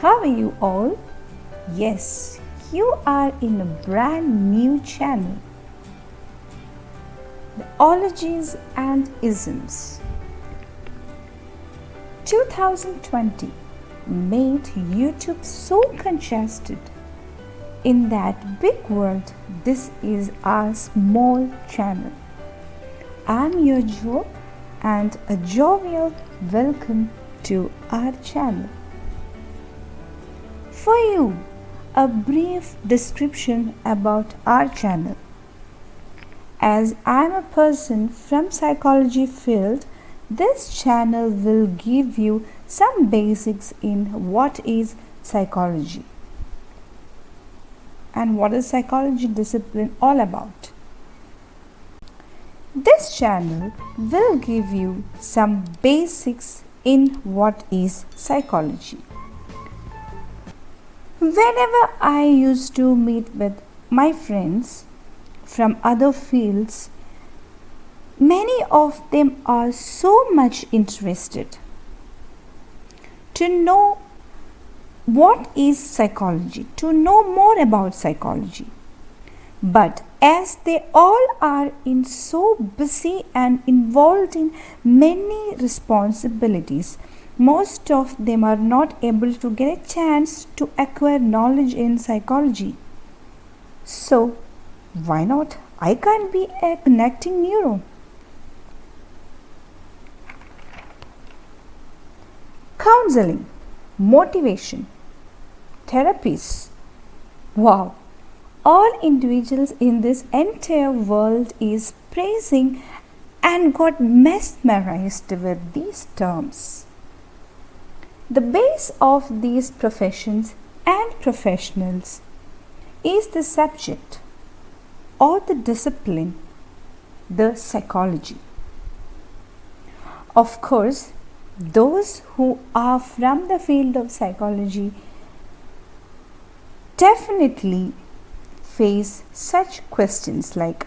How are you all? Yes, you are in a brand new channel. The Ologies and Isms. 2020 made YouTube so congested. In that big world, this is our small channel. I'm your Jo and a jovial welcome to our channel. For you, a brief description about our channel. As I'm a person from psychology field, this channel will give you some basics in what is psychology and what is psychology discipline all about. This channel will give you some basics in what is psychology. Whenever I used to meet with my friends from other fields, many of them are so much interested to know what is psychology, to know more about psychology. But as they all are so busy and involved in many responsibilities, most of them are not able to get a chance to acquire knowledge in psychology. So, why not? I can be a connecting neuro. Counseling, motivation, therapies. Wow! All individuals in this entire world is praising and got mesmerized with these terms. The base of these professions and professionals is the subject or the discipline, the psychology. Of course, those who are from the field of psychology definitely face such questions like,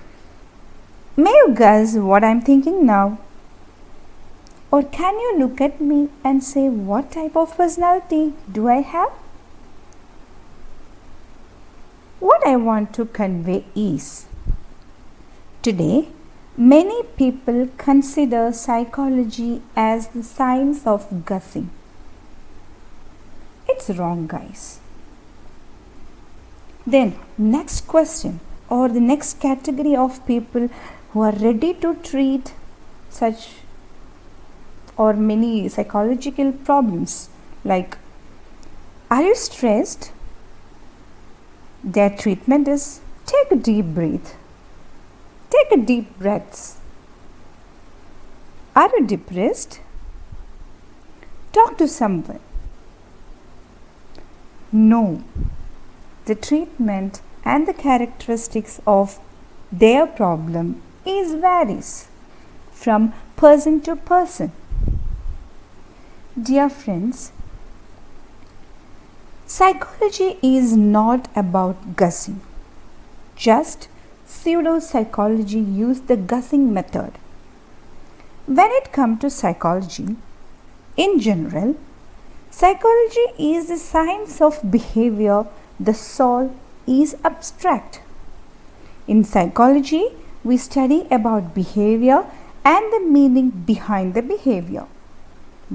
may you guess what I'm thinking now? Or can you look at me and say what type of personality do I have? What I want to convey is, today many people consider psychology as the science of guessing. It's wrong, guys. Then next question or the next category of people who are ready to treat such or many psychological problems like, are you stressed? Their treatment is take a deep breath. Take a deep breaths. Are you depressed? Talk to someone. No. The treatment and the characteristics of their problem varies from person to person. Dear friends, psychology is not about guessing. Just pseudo-psychology use the guessing method. When it comes to psychology, in general, psychology is the science of behavior. The soul is abstract. In psychology, we study about behavior and the meaning behind the behavior.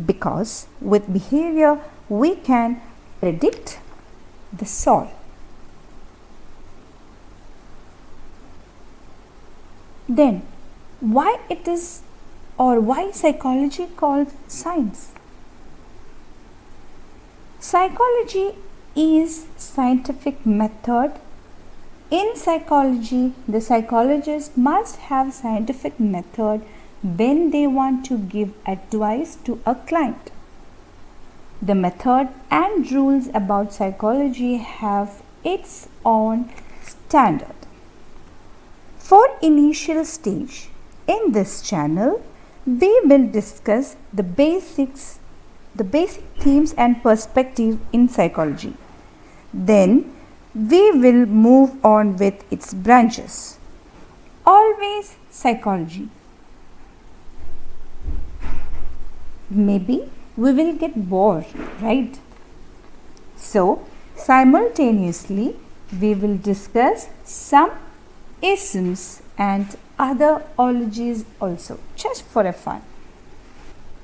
Because with behavior, we can predict the soul. Then, why it is or why psychology called science? Psychology is scientific method. In psychology, the psychologist must have scientific method when they want to give advice to a client. The method and rules about psychology have its own standard. For initial stage, in this channel, we will discuss the basic themes and perspective in psychology. Then we will move on with its branches. Always psychology. Maybe we will get bored, right? So, simultaneously, we will discuss some isms and other ologies also, just for a fun.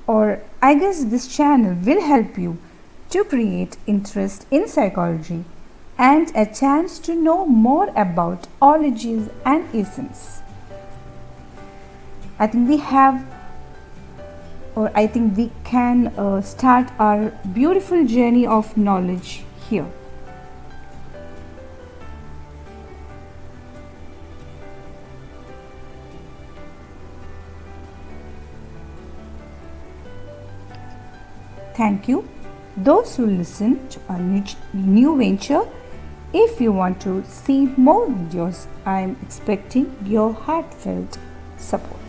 Or I guess this channel will help you to create interest in psychology and a chance to know more about ologies and isms. I think we can start our beautiful journey of knowledge here. Thank you, those who listen to our new venture. If you want to see more videos, I am expecting your heartfelt support.